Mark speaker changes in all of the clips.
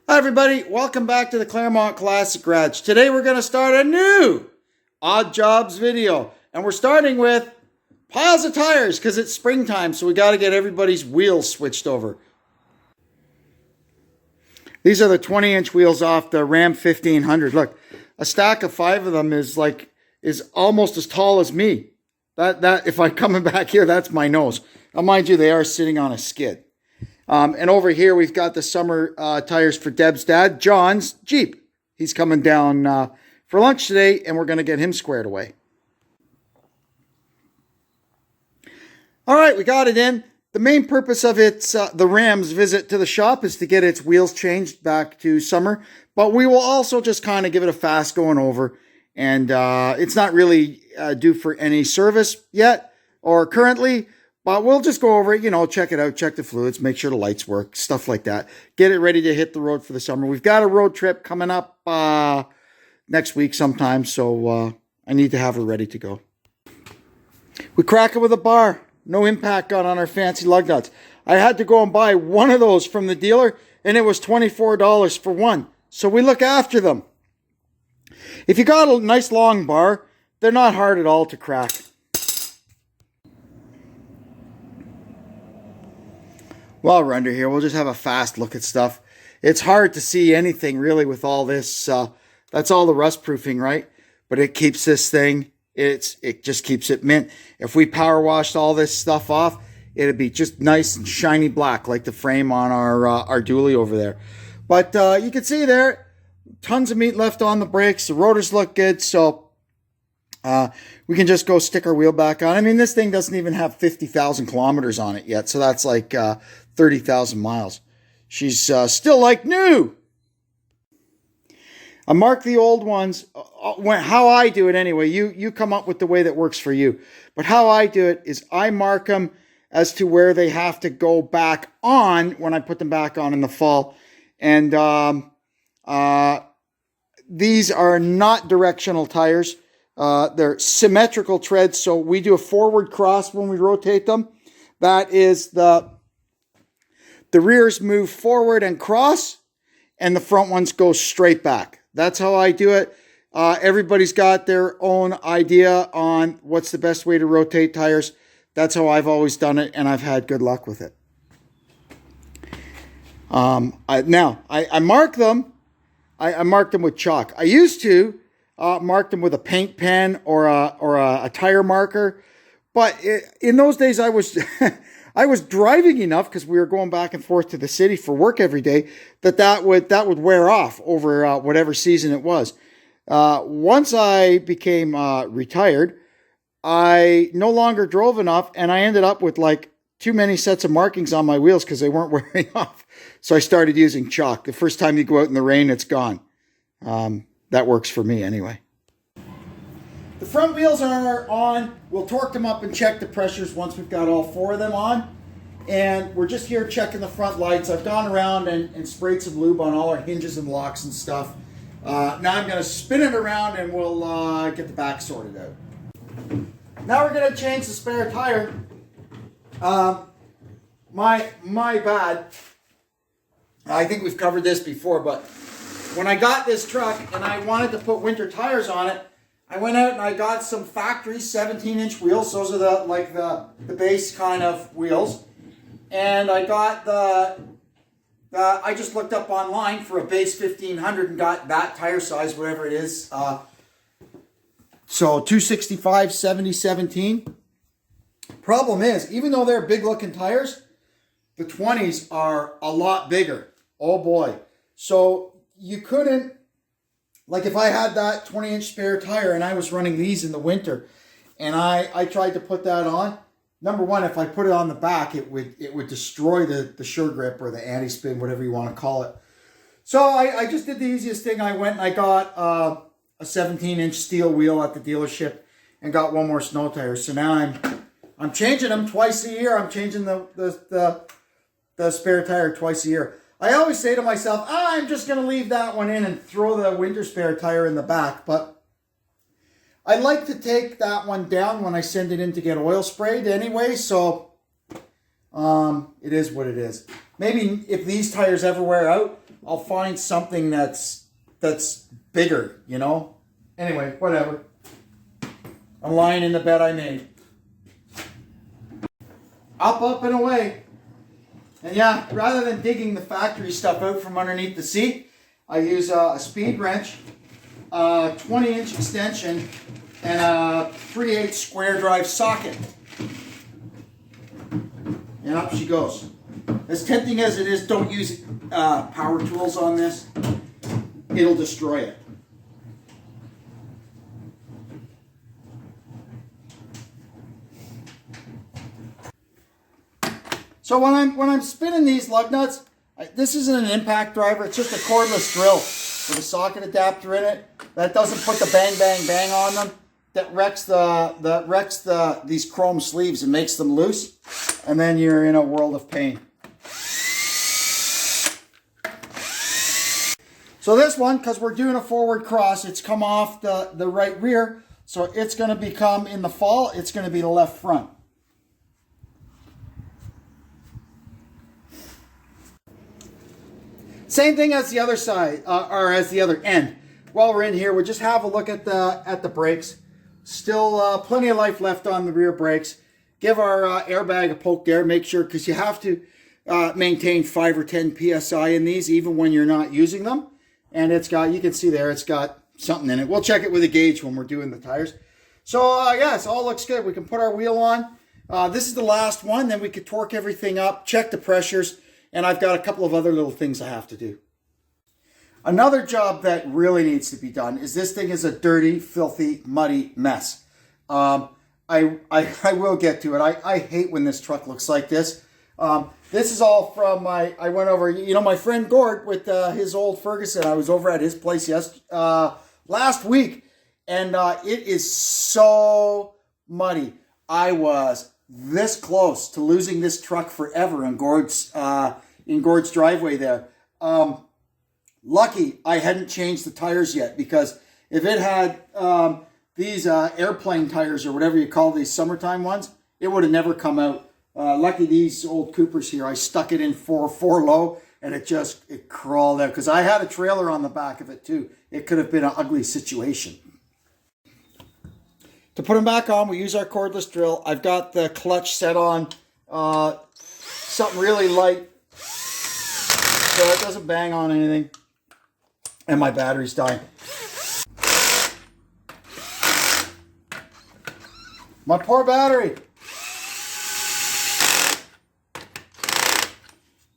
Speaker 1: Hi everybody, welcome back to the Claremont Classic Garage. Today we're going to start a new Odd Jobs video. And we're starting with piles of tires because it's springtime, so we got to get everybody's wheels switched over. These are the 20-inch wheels off the Ram 1500. Look, a stack of 5 of them is almost as tall as me. That if I'm coming back here, that's my nose. Now mind you, they are sitting on a skid. And over here, we've got the summer tires for Deb's dad, John's Jeep. He's coming down for lunch today, and we're going to get him squared away. All right, we got it in. The main purpose of the Ram's visit to the shop is to get its wheels changed back to summer. But we will also just kind of give it a fast going over. And it's not really due for any service yet or currently. But we'll just go over it, check it out, check the fluids, make sure the lights work, stuff like that. Get it ready to hit the road for the summer. We've got a road trip coming up next week sometime, so I need to have her ready to go. We crack it with a bar. No impact gun on our fancy lug nuts. I had to go and buy one of those from the dealer, and it was $24 for one. So we look after them. If you got a nice long bar, they're not hard at all to crack. While we're under here, we'll just have a fast look at stuff. It's hard to see anything really with all this. That's all the rust proofing, right? But it keeps this thing, it just keeps it mint. If we power washed all this stuff off, it'd be just nice and shiny black like the frame on our dually over there. But you can see there, tons of meat left on the brakes. The rotors look good, so we can just go stick our wheel back on. I mean, this thing doesn't even have 50,000 kilometers on it yet, so that's like 30,000 miles. She's still like new. I mark the old ones, how I do it anyway. You come up with the way that works for you. But how I do it is I mark them as to where they have to go back on when I put them back on in the fall. And these are not directional tires. They're symmetrical treads, so we do a forward cross when we rotate them. That is the rears move forward and cross, and the front ones go straight back. That's how I do it. Everybody's got their own idea on what's the best way to rotate tires. That's how I've always done it, and I've had good luck with it. I mark them. I mark them with chalk. I used to mark them with a paint pen or a tire marker, but in those days I was I was driving enough because we were going back and forth to the city for work every day that would wear off over whatever season it was. Once I became retired, I no longer drove enough, and I ended up with like too many sets of markings on my wheels because they weren't wearing off. So I started using chalk. The first time you go out in the rain, it's gone. That works for me anyway. The front wheels are on. We'll torque them up and check the pressures once we've got all 4 of them on. And we're just here checking the front lights. I've gone around and sprayed some lube on all our hinges and locks and stuff. Now I'm going to spin it around and we'll get the back sorted out. Now we're going to change the spare tire. My bad. I think we've covered this before, but when I got this truck and I wanted to put winter tires on it, I went out and I got some factory 17-inch wheels. Those are the base kind of wheels. And I got I just looked up online for a base 1500 and got that tire size, whatever it is. So 265, 70, 17. Problem is, even though they're big looking tires, the 20s are a lot bigger. Oh boy. So you couldn't, like if I had that 20-inch spare tire and I was running these in the winter and I tried to put that on, number one, if I put it on the back, it would destroy the sure grip or the anti-spin, whatever you want to call it. So I just did the easiest thing. I went and I got a 17-inch steel wheel at the dealership and got one more snow tire. So now I'm changing them twice a year. I'm changing the spare tire twice a year. I always say to myself, I'm just going to leave that one in and throw the winter spare tire in the back. But I like to take that one down when I send it in to get oil sprayed anyway. So it is what it is. Maybe if these tires ever wear out, I'll find something that's bigger, you know? Anyway, whatever. I'm lying in the bed I made. Up, and away. And yeah, rather than digging the factory stuff out from underneath the seat, I use a speed wrench, a 20-inch extension, and a 3/8 square drive socket. And up she goes. As tempting as it is, don't use power tools on this. It'll destroy it. So when I'm spinning these lug nuts, this isn't an impact driver. It's just a cordless drill with a socket adapter in it. That doesn't put the bang bang bang on them. That wrecks these chrome sleeves and makes them loose, and then you're in a world of pain. So this one, because we're doing a forward cross, it's come off the right rear, so it's going to become, in the fall, it's going to be the left front. Same thing as the other side, or as the other end. While we're in here, we'll just have a look at the brakes. Still plenty of life left on the rear brakes. Give our airbag a poke there. Make sure, because you have to maintain 5 or 10 PSI in these, even when you're not using them. And it's got, you can see there, it's got something in it. We'll check it with a gauge when we're doing the tires. So yes, all looks good. We can put our wheel on. This is the last one. Then we could torque everything up, check the pressures. And I've got a couple of other little things I have to do. Another job that really needs to be done is this thing is a dirty, filthy, muddy mess. I will get to it. I hate when this truck looks like this. This is all from I went over, you know, my friend Gord with his old Ferguson. I was over at his place last week, and it is so muddy. I was this close to losing this truck forever in Gord's driveway there. Lucky I hadn't changed the tires yet, because if it had these airplane tires or whatever you call these summertime ones, it would have never come out. Lucky these old Coopers here, I stuck it in 4 low and it crawled out, because I had a trailer on the back of it too. It could have been an ugly situation. To put them back on, we use our cordless drill. I've got the clutch set on something really light so it doesn't bang on anything. And my battery's dying. My poor battery.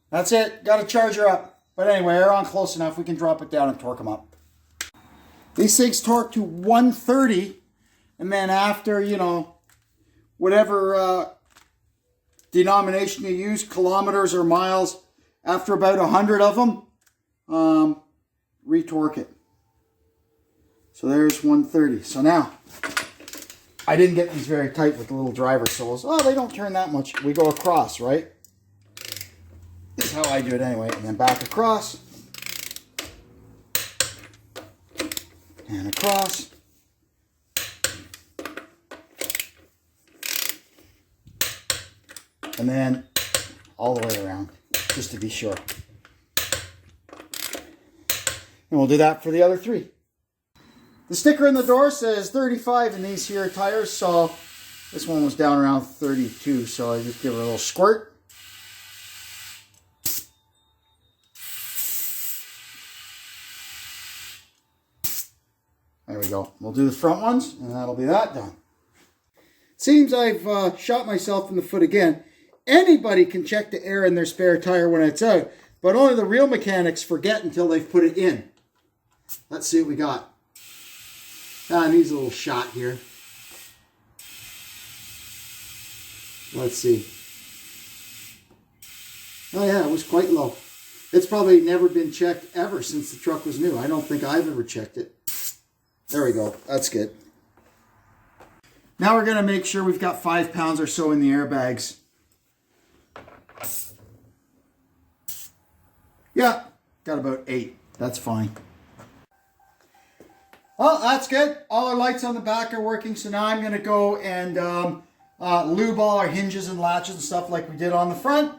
Speaker 1: That's it. Got to charge her up. But anyway, they're on close enough. We can drop it down and torque them up. These things torque to 130. And then after, you know, whatever denomination you use, kilometers or miles, after about 100 of them, retorque it. So there's 130. So now, I didn't get these very tight with the little driver soles. Oh, they don't turn that much. We go across, right? This is how I do it anyway. And then back across. And across. And then all the way around, just to be sure. And we'll do that for the other 3. The sticker in the door says 35 in these here tires, so this one was down around 32, so I just give it a little squirt. There we go. We'll do the front ones, and that'll be that done. Seems I've shot myself in the foot again. Anybody can check the air in their spare tire when it's out, but only the real mechanics forget until they've put it in. Let's see what we got. It needs a little shot here. Let's see. Oh yeah, it was quite low. It's probably never been checked ever since the truck was new. I don't think I've ever checked it. There we go. That's good. Now we're going to make sure we've got 5 pounds or so in the airbags. Yeah, got about 8. That's fine. Well, that's good. All our lights on the back are working, so now I'm going to go and lube all our hinges and latches and stuff like we did on the front.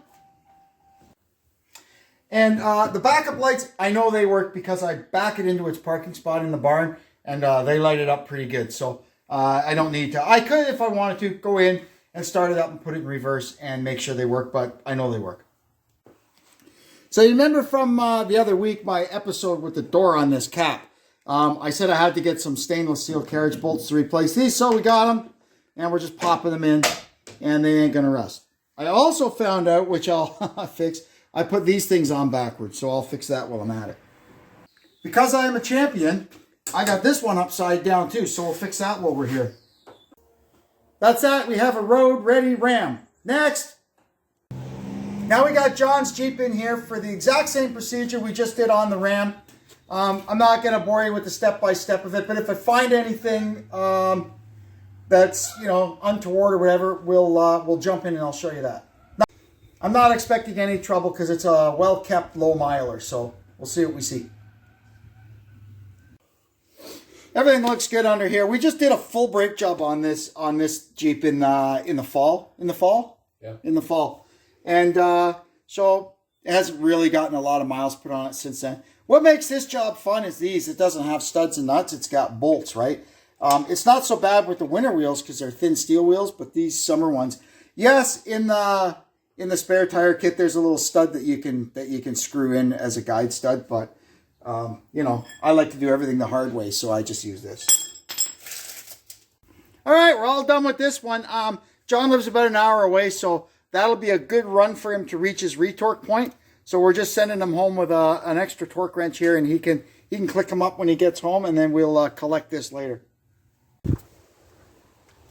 Speaker 1: And the backup lights, I know they work because I back it into its parking spot in the barn, and they light it up pretty good. So I don't need to. I could, if I wanted to, go in and start it up and put it in reverse and make sure they work, but I know they work. So you remember from the other week, my episode with the door on this cap. I said I had to get some stainless steel carriage bolts to replace these, so we got them, and we're just popping them in, and they ain't gonna rust. I also found out, which I'll fix, I put these things on backwards, so I'll fix that while I'm at it. Because I am a champion, I got this one upside down too, so we'll fix that while we're here. That's that. We have a road-ready Ram. Next! Now we got John's Jeep in here for the exact same procedure we just did on the Ram. I'm not going to bore you with the step-by-step of it, but if I find anything that's, untoward or whatever, we'll jump in and I'll show you that. I'm not expecting any trouble because it's a well-kept low miler, so we'll see what we see. Everything looks good under here. We just did a full brake job on this Jeep in the fall. Yeah. In the fall. And so it hasn't really gotten a lot of miles put on it since then. What makes this job fun is these. It doesn't have studs and nuts. It's got bolts, right? It's not so bad with the winter wheels because they're thin steel wheels, but these summer ones. Yes, in the spare tire kit, there's a little stud that you can screw in as a guide stud, but I like to do everything the hard way, so I just use this. All right, we're all done with this one. John lives about an hour away, so that'll be a good run for him to reach his retorque point. So we're just sending him home with an extra torque wrench here, and he can click them up when he gets home, and then we'll collect this later.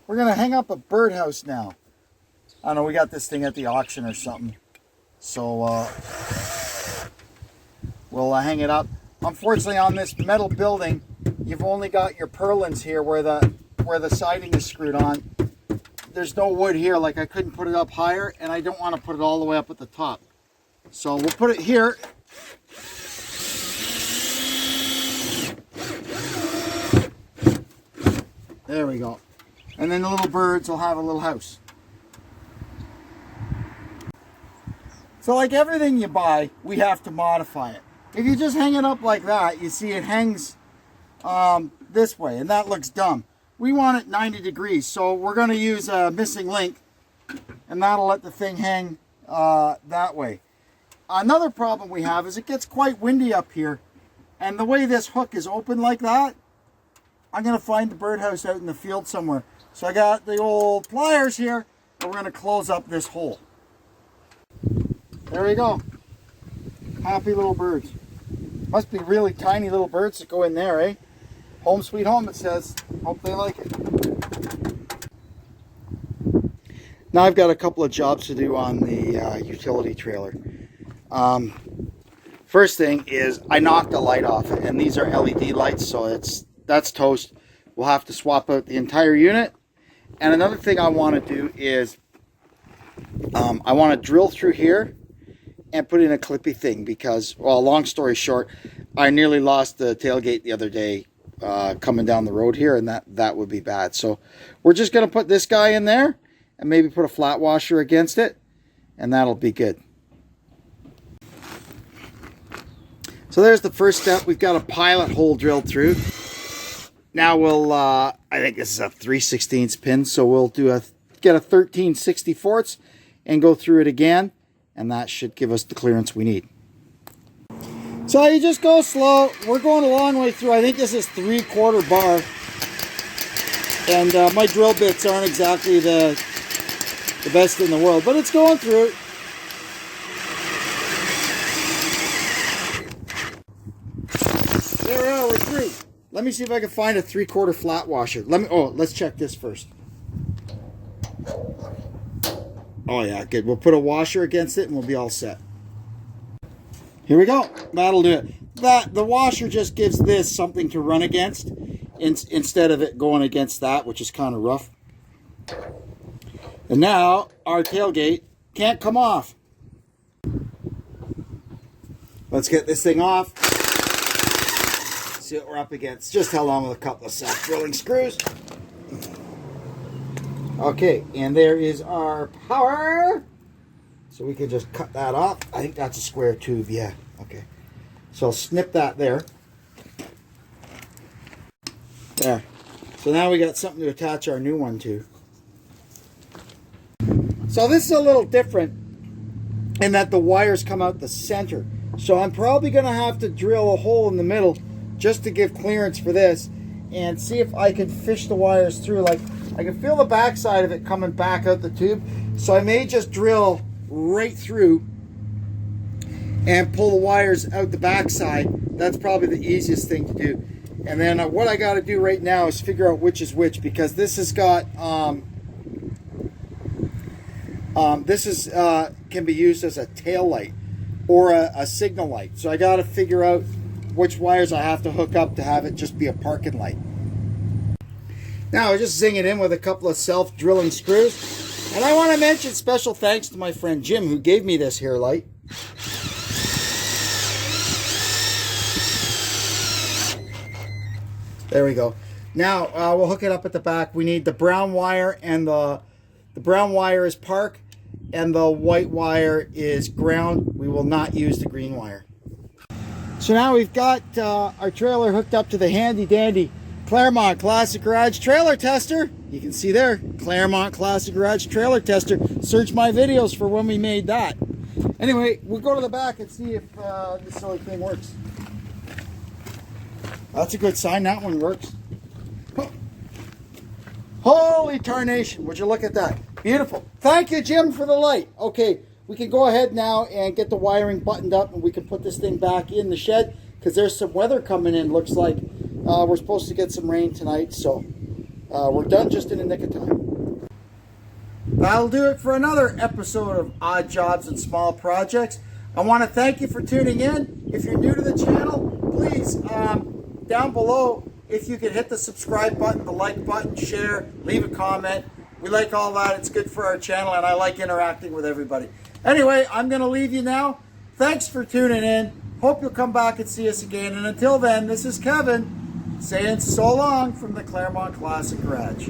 Speaker 1: We're gonna hang up a birdhouse now. I don't know, we got this thing at the auction or something, so we'll hang it up. Unfortunately, on this metal building, you've only got your purlins here where the siding is screwed on. There's no wood here, like I couldn't put it up higher, and I don't want to put it all the way up at the top. So we'll put it here. There we go. And then the little birds will have a little house. So like everything you buy, we have to modify it. If you just hang it up like that, you see it hangs this way, and that looks dumb. We want it 90 degrees, so we're going to use a missing link, and that'll let the thing hang that way. Another problem we have is it gets quite windy up here, and the way this hook is open like that, I'm going to find the birdhouse out in the field somewhere. So I got the old pliers here, and we're going to close up this hole. There we go. Happy little birds. Must be really tiny little birds that go in there, eh? Home sweet home, it says. Hope they like it. Now I've got a couple of jobs to do on the utility trailer. First thing is I knocked a light off it, and these are LED lights, so that's toast. We'll have to swap out the entire unit. And another thing I want to do is I want to drill through here and put in a clippy thing because, well, long story short, I nearly lost the tailgate the other day coming down the road here, and that would be bad. So we're just going to put this guy in there and maybe put a flat washer against it, and that'll be good. So there's the first step. We've got a pilot hole drilled through. Now we'll, I think this is a 3/16 pin, so we'll get a 13/64 and go through it again, and that should give us the clearance we need. So you just go slow. We're going a long way through. I think this is 3/4 bar, and my drill bits aren't exactly the best in the world, but it's going through. There we are, we're through. Let me see if I can find a 3/4 flat washer. Let's check this first. Oh yeah, good. We'll put a washer against it and we'll be all set. Here we go. That'll do it. The washer just gives this something to run against instead of it going against that, which is kind of rough. And now our tailgate can't come off. Let's get this thing off. See what we're up against. Just how long with a couple of self-drilling screws. Okay, and there is our power So we can just cut that off. I think that's a square tube, yeah. Okay. So I'll snip that there. There. So now we got something to attach our new one to. So this is a little different in that the wires come out the center. So I'm probably going to have to drill a hole in the middle just to give clearance for this and see if I can fish the wires through. Like, I can feel the backside of it coming back out the tube. So I may just drill right through and pull the wires out the backside. That's probably the easiest thing to do. And then what I got to do right now is figure out which is which, because this has got can be used as a tail light or a signal light. So I got to figure out which wires I have to hook up to have it just be a parking light. Now I just zing it in with a couple of self-drilling screws. And I want to mention special thanks to my friend Jim, who gave me this here light. There we go. Now we'll hook it up at the back. We need the brown wire, and the brown wire is park, and the white wire is ground. We will not use the green wire. So now we've got our trailer hooked up to the handy dandy Claremont Classic Garage trailer tester. You can see there, Claremont Classic Garage trailer tester. Search my videos for when we made that. Anyway, we'll go to the back and see if this silly thing works. That's a good sign. That one works. Holy tarnation. Would you look at that? Beautiful. Thank you, Jim, for the light. Okay, we can go ahead now and get the wiring buttoned up, and we can put this thing back in the shed because there's some weather coming in. Looks like we're supposed to get some rain tonight, so we're done just in the nick of time. That'll do it for another episode of Odd Jobs and Small Projects. I want to thank you for tuning in. If you're new to the channel, please, down below, if you could hit the subscribe button, the like button, share, leave a comment. We like all that. It's good for our channel, and I like interacting with everybody. Anyway, I'm going to leave you now. Thanks for tuning in. Hope you'll come back and see us again. And until then, this is Kevin saying so long from the Claremont Classic Garage.